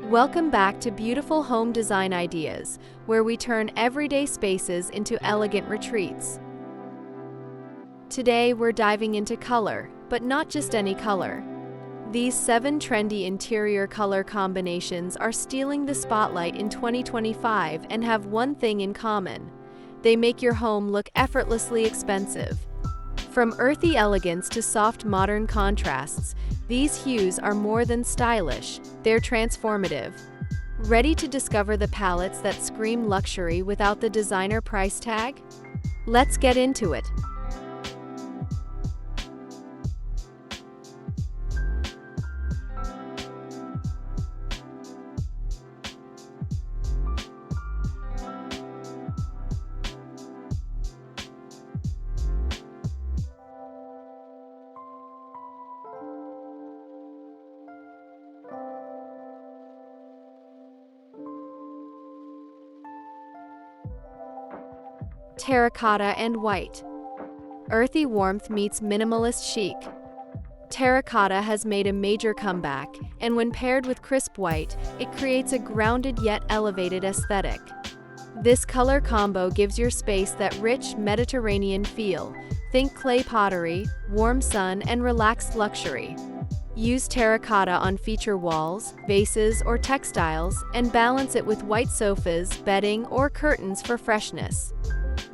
Welcome back to Beautiful Home Design Ideas, where we turn everyday spaces into elegant retreats. Today we're diving into color, but not just any color. These 7 trendy interior color combinations are stealing the spotlight in 2025 and have one thing in common: they make your home look effortlessly expensive. From earthy elegance to soft modern contrasts, these hues are more than stylish, they're transformative. Ready to discover the palettes that scream luxury without the designer price tag? Let's get into it. Terracotta and white. Earthy warmth meets minimalist chic. Terracotta has made a major comeback, and when paired with crisp white, it creates a grounded yet elevated aesthetic. This color combo gives your space that rich Mediterranean feel. Think clay pottery, warm sun, and relaxed luxury. Use terracotta on feature walls, vases, or textiles, and balance it with white sofas, bedding, or curtains for freshness.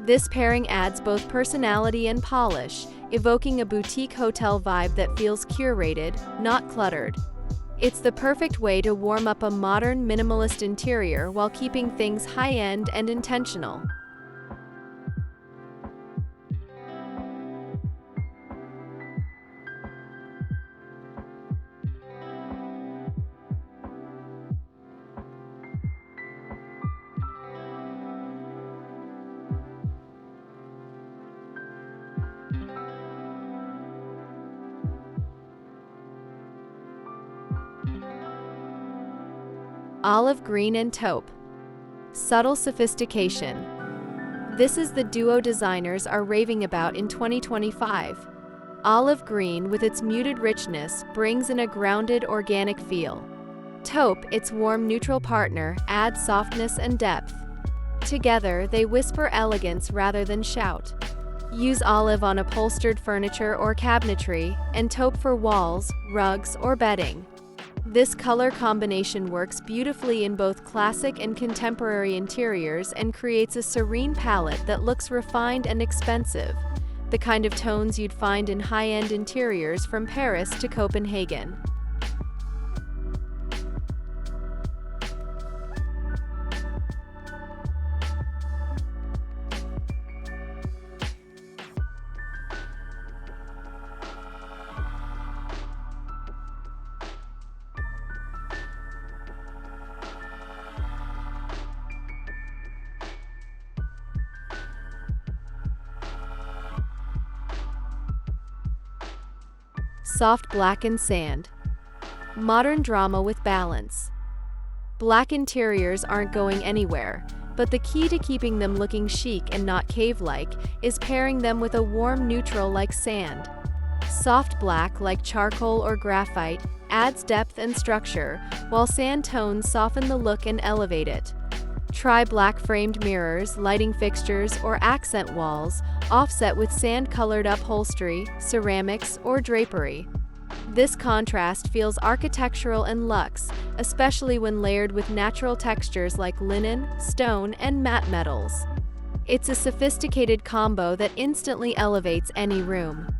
This pairing adds both personality and polish, evoking a boutique hotel vibe that feels curated, not cluttered. It's the perfect way to warm up a modern minimalist interior while keeping things high-end and intentional. Olive green and taupe. Subtle sophistication. This is the duo designers are raving about in 2025. Olive green, with its muted richness, brings in a grounded, organic feel. Taupe, its warm, neutral partner, adds softness and depth. Together, they whisper elegance rather than shout. Use olive on upholstered furniture or cabinetry, and taupe for walls, rugs, or bedding. This color combination works beautifully in both classic and contemporary interiors and creates a serene palette that looks refined and expensive, the kind of tones you'd find in high-end interiors from Paris to Copenhagen. Soft black and sand. Modern drama with balance. Black interiors aren't going anywhere, but the key to keeping them looking chic and not cave-like is pairing them with a warm neutral like sand. Soft black, like charcoal or graphite, adds depth and structure, while sand tones soften the look and elevate it. Try black framed mirrors, lighting fixtures, or accent walls, offset with sand-colored upholstery, ceramics, or drapery. This contrast feels architectural and luxe, especially when layered with natural textures like linen, stone, and matte metals. It's a sophisticated combo that instantly elevates any room.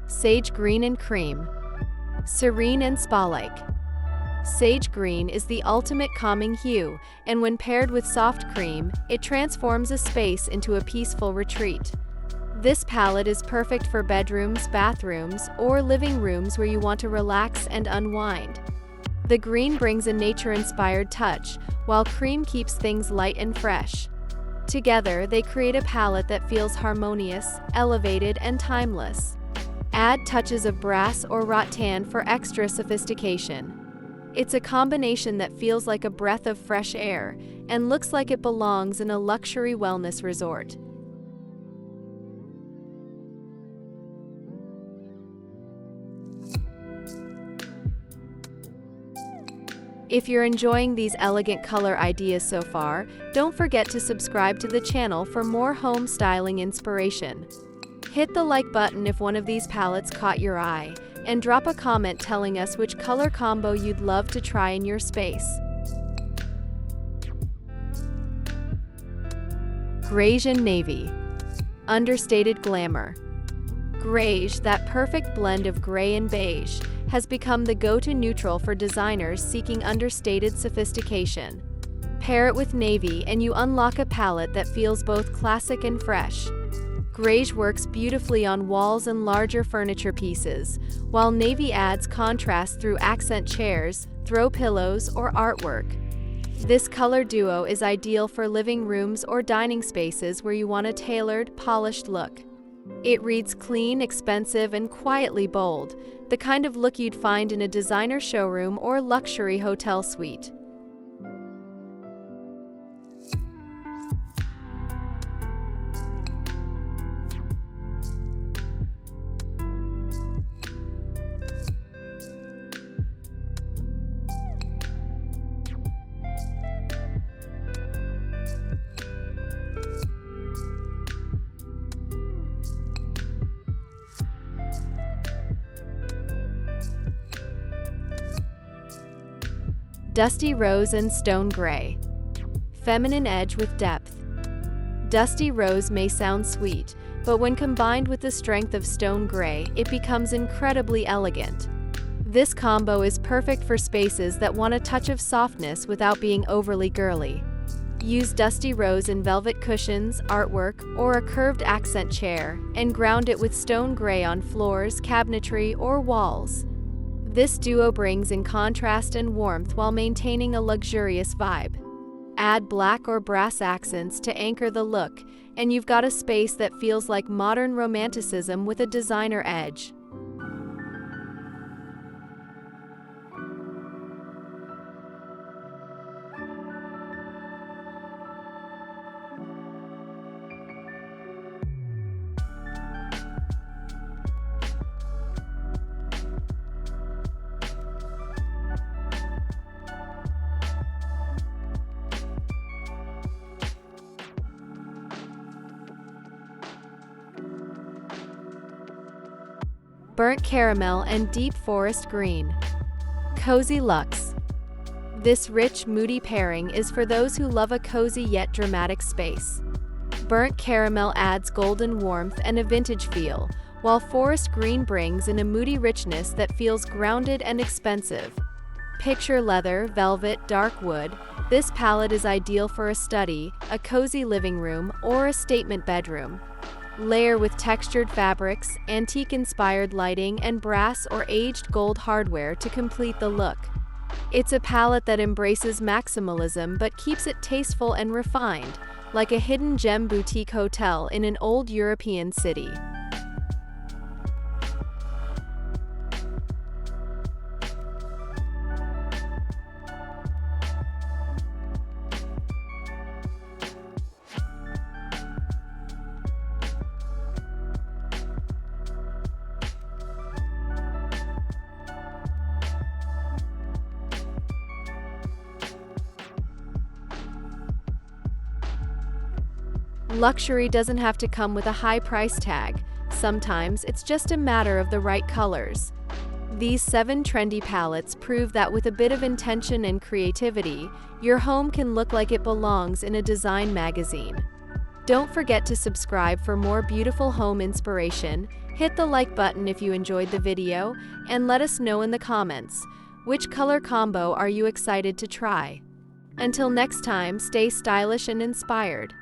Sage green and cream. Serene and spa-like. Sage green is the ultimate calming hue, and when paired with soft cream, it transforms a space into a peaceful retreat. This palette is perfect for bedrooms, bathrooms, or living rooms where you want to relax and unwind. The green brings a nature-inspired touch, while cream keeps things light and fresh. Together, they create a palette that feels harmonious, elevated, and timeless. Add touches of brass or rattan for extra sophistication. It's a combination that feels like a breath of fresh air and looks like it belongs in a luxury wellness resort. If you're enjoying these elegant color ideas so far, don't forget to subscribe to the channel for more home styling inspiration. Hit the like button if one of these palettes caught your eye, and drop a comment telling us which color combo you'd love to try in your space. Greige Navy. Understated glamour. Greige, that perfect blend of gray and beige, has become the go-to neutral for designers seeking understated sophistication. Pair it with navy and you unlock a palette that feels both classic and fresh. Greige works beautifully on walls and larger furniture pieces, while navy adds contrast through accent chairs, throw pillows, or artwork. This color duo is ideal for living rooms or dining spaces where you want a tailored, polished look. It reads clean, expensive, and quietly bold, the kind of look you'd find in a designer showroom or luxury hotel suite. Dusty rose and stone gray. Feminine edge with depth. Dusty rose may sound sweet, but when combined with the strength of stone gray, it becomes incredibly elegant. This combo is perfect for spaces that want a touch of softness without being overly girly. Use dusty rose in velvet cushions, artwork, or a curved accent chair, and ground it with stone gray on floors, cabinetry, or walls. This duo brings in contrast and warmth while maintaining a luxurious vibe. Add black or brass accents to anchor the look, and you've got a space that feels like modern romanticism with a designer edge. Burnt caramel and deep forest green. Cozy luxe. This rich, moody pairing is for those who love a cozy yet dramatic space. Burnt caramel adds golden warmth and a vintage feel, while forest green brings in a moody richness that feels grounded and expensive. Picture leather, velvet, dark wood. This palette is ideal for a study, a cozy living room, or a statement bedroom. Layer with textured fabrics, antique-inspired lighting, and brass or aged gold hardware to complete the look. It's a palette that embraces maximalism but keeps it tasteful and refined, like a hidden gem boutique hotel in an old European city. Luxury doesn't have to come with a high price tag. Sometimes it's just a matter of the right colors. These 7 trendy palettes prove that with a bit of intention and creativity, your home can look like it belongs in a design magazine. Don't forget to subscribe for more beautiful home inspiration, hit the like button if you enjoyed the video, and let us know in the comments, which color combo are you excited to try? Until next time, stay stylish and inspired.